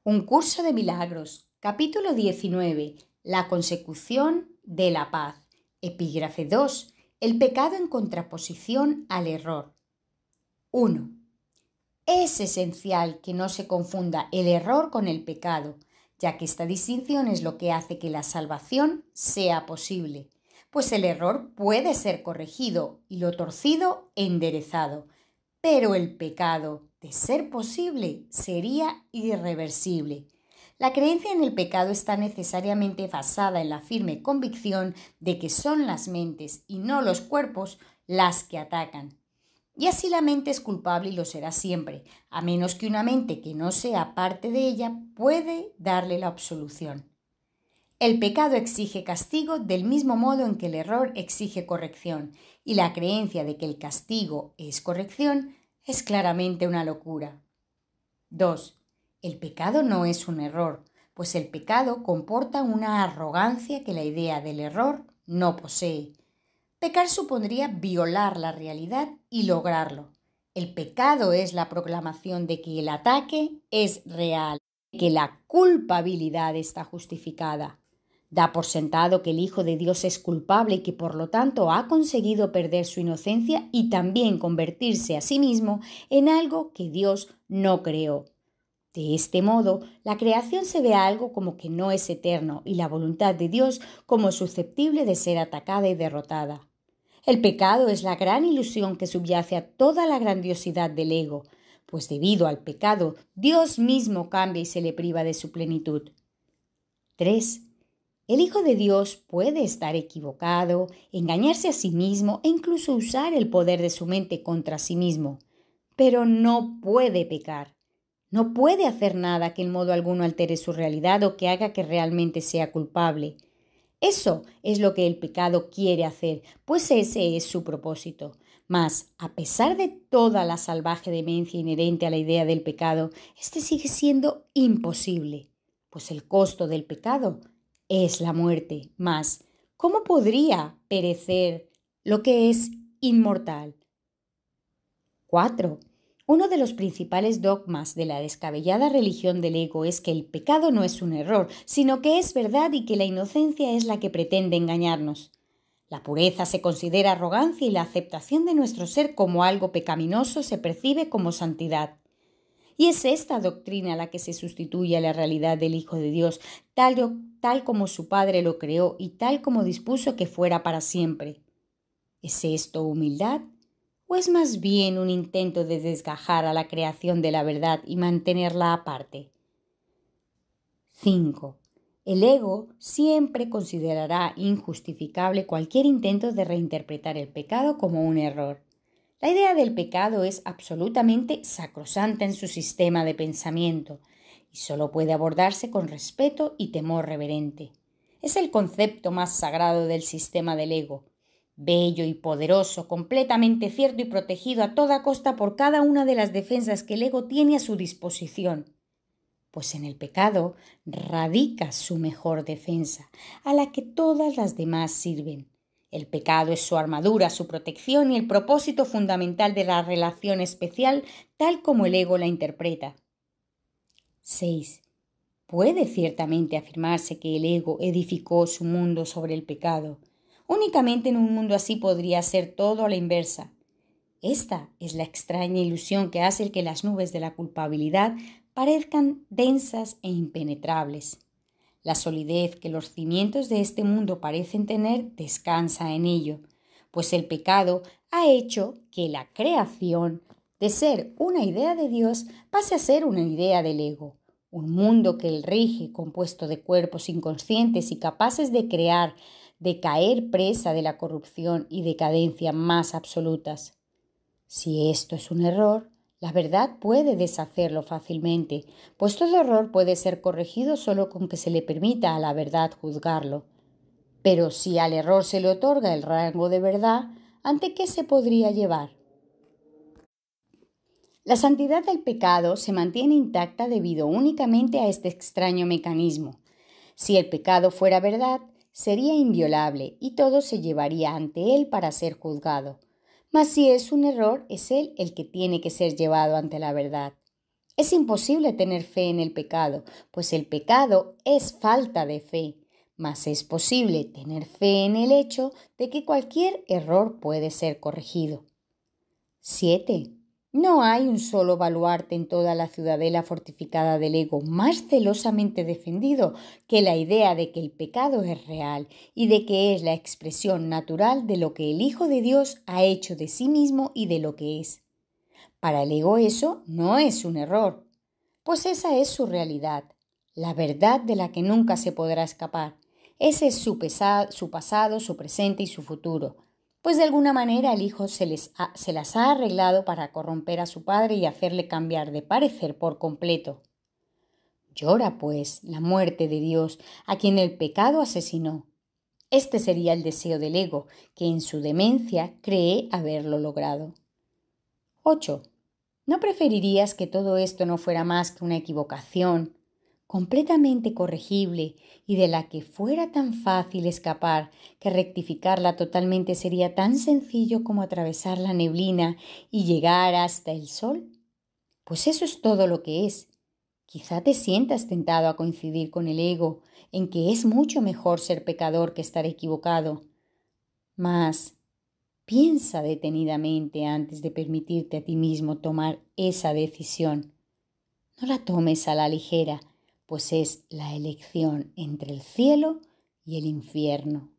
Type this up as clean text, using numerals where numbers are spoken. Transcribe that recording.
Un curso de milagros. Capítulo 19. La consecución de la paz. Epígrafe 2. El pecado en contraposición al error. 1. Es esencial que no se confunda el error con el pecado, ya que esta distinción es lo que hace que la salvación sea posible, pues el error puede ser corregido y lo torcido enderezado, pero el pecado, de ser posible, sería irreversible. La creencia en el pecado está necesariamente basada en la firme convicción de que son las mentes y no los cuerpos las que atacan. Y así la mente es culpable y lo será siempre, a menos que una mente que no sea parte de ella puede darle la absolución. El pecado exige castigo del mismo modo en que el error exige corrección, y la creencia de que el castigo es corrección es claramente una locura. 2. El pecado no es un error, pues el pecado comporta una arrogancia que la idea del error no posee. Pecar supondría violar la realidad y lograrlo. El pecado es la proclamación de que el ataque es real, que la culpabilidad está justificada. Da por sentado que el Hijo de Dios es culpable y que por lo tanto ha conseguido perder su inocencia y también convertirse a sí mismo en algo que Dios no creó. De este modo, la creación se ve a algo como que no es eterno y la voluntad de Dios como susceptible de ser atacada y derrotada. El pecado es la gran ilusión que subyace a toda la grandiosidad del ego, pues debido al pecado, Dios mismo cambia y se le priva de su plenitud. 3. El Hijo de Dios puede estar equivocado, engañarse a sí mismo e incluso usar el poder de su mente contra sí mismo, pero no puede pecar. No puede hacer nada que en modo alguno altere su realidad o que haga que realmente sea culpable. Eso es lo que el pecado quiere hacer, pues ese es su propósito. Mas, a pesar de toda la salvaje demencia inherente a la idea del pecado, este sigue siendo imposible, pues el costo del pecado es la muerte. Mas, ¿cómo podría perecer lo que es inmortal? 4. Uno de los principales dogmas de la descabellada religión del ego es que el pecado no es un error, sino que es verdad y que la inocencia es la que pretende engañarnos. La pureza se considera arrogancia y la aceptación de nuestro ser como algo pecaminoso se percibe como santidad. Y es esta doctrina la que se sustituye a la realidad del Hijo de Dios, tal como su Padre lo creó y tal como dispuso que fuera para siempre. ¿Es esto humildad? ¿O es más bien un intento de desgajar a la creación de la verdad y mantenerla aparte? 5. El ego siempre considerará injustificable cualquier intento de reinterpretar el pecado como un error. La idea del pecado es absolutamente sacrosanta en su sistema de pensamiento y solo puede abordarse con respeto y temor reverente. Es el concepto más sagrado del sistema del ego, bello y poderoso, completamente cierto y protegido a toda costa por cada una de las defensas que el ego tiene a su disposición. Pues en el pecado radica su mejor defensa, a la que todas las demás sirven. El pecado es su armadura, su protección y el propósito fundamental de la relación especial, tal como el ego la interpreta. 6. Puede ciertamente afirmarse que el ego edificó su mundo sobre el pecado. Únicamente en un mundo así podría ser todo a la inversa. Esta es la extraña ilusión que hace que las nubes de la culpabilidad parezcan densas e impenetrables. La solidez que los cimientos de este mundo parecen tener descansa en ello, pues el pecado ha hecho que la creación, de ser una idea de Dios, pase a ser una idea del ego. Un mundo que él rige, compuesto de cuerpos inconscientes y capaces de crear, de caer presa de la corrupción y decadencia más absolutas. Si esto es un error, la verdad puede deshacerlo fácilmente, pues todo error puede ser corregido solo con que se le permita a la verdad juzgarlo. Pero si al error se le otorga el rango de verdad, ¿ante qué se podría llevar? La santidad del pecado se mantiene intacta debido únicamente a este extraño mecanismo. Si el pecado fuera verdad, sería inviolable y todo se llevaría ante él para ser juzgado. Mas si es un error, es él el que tiene que ser llevado ante la verdad. Es imposible tener fe en el pecado, pues el pecado es falta de fe, mas es posible tener fe en el hecho de que cualquier error puede ser corregido. 7. No hay un solo baluarte en toda la ciudadela fortificada del ego más celosamente defendido que la idea de que el pecado es real y de que es la expresión natural de lo que el Hijo de Dios ha hecho de sí mismo y de lo que es. Para el ego eso no es un error, pues esa es su realidad, la verdad de la que nunca se podrá escapar. Ese es su pasado, su presente y su futuro, pues de alguna manera el Hijo se las ha arreglado para corromper a su Padre y hacerle cambiar de parecer por completo. Llora, pues, la muerte de Dios, a quien el pecado asesinó. Este sería el deseo del ego, que en su demencia cree haberlo logrado. 8. ¿No preferirías que todo esto no fuera más que una equivocación, completamente corregible y de la que fuera tan fácil escapar que rectificarla totalmente sería tan sencillo como atravesar la neblina y llegar hasta el sol? Pues eso es todo lo que es. Quizá te sientas tentado a coincidir con el ego en que es mucho mejor ser pecador que estar equivocado. Mas piensa detenidamente antes de permitirte a ti mismo tomar esa decisión. No la tomes a la ligera, pues es la elección entre el cielo y el infierno.